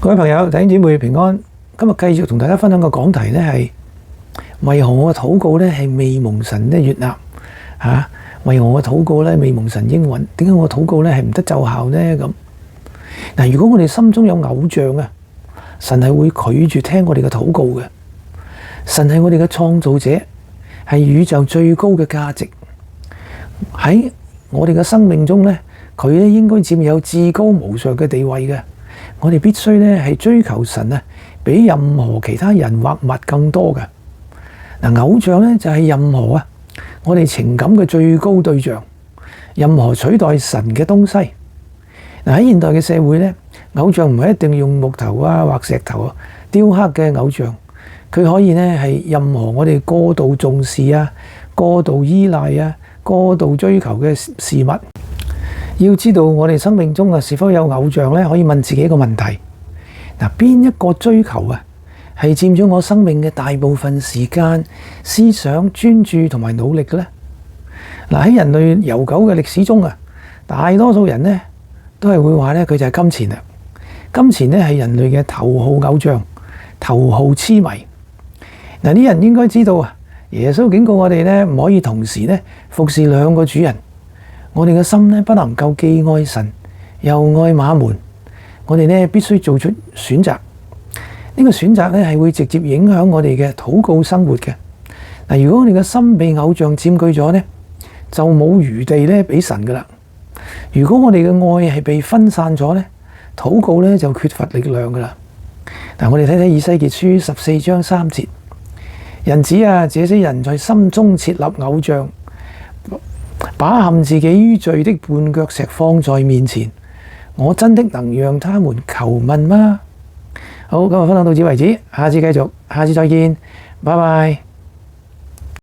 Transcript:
各位朋友、弟兄姊妹平安。今日繼續同大家分享個講題呢係為何我嘅禱告呢係未蒙神呢悅納嚇？為何我嘅禱告呢未蒙神應允？點解我嘅禱告呢係唔得奏效呢？咁嗱，如果我哋心中有偶像啊，神係會拒絕聽我哋嘅禱告嘅。神係我哋嘅創造者，係宇宙最高嘅價值。喺我哋嘅生命中呢，佢呢應該佔有至高無上嘅地位嘅。我哋必須呢係追求神啊，比任何其他人或物更多嘅。嗱，偶像呢就係任何我哋情感嘅最高對象，任何取代神嘅東西。嗱，喺現代嘅社會呢，偶像唔係一定用木頭或石頭雕刻嘅偶像，佢可以呢係任何我哋過度重視過度依賴過度追求嘅事物。要知道我哋生命中是否有偶像呢？可以問自己一個問題：嗱，邊一個追求係佔咗我生命嘅大部分時間、思想、專注同埋努力嘅呢？嗱，喺人類悠久嘅歷史中大多數人呢都係會話呢，佢就係金錢啦。金錢呢係人類嘅頭號偶像、頭號痴迷。嗱，啲人應該知道耶穌警告我哋呢，唔可以同時呢服侍兩個主人。我哋嘅心呢，不能夠既愛神又愛馬門，我哋呢必須做出選擇。呢個選擇呢係會直接影響我哋嘅禱告生活嘅。嗱，如果我哋嘅心被偶像佔據咗呢，就冇餘地呢俾神噶啦。如果我哋嘅愛係被分散咗呢，禱告呢就缺乏力量噶啦。嗱，我哋睇睇以西結書14章3節，人子這些人在心中設立偶像，把陷自己於罪的絆腳石放在面前，我真的能讓他們求問嗎？好，今日分享到此為止，下次繼續，下次再見，拜拜。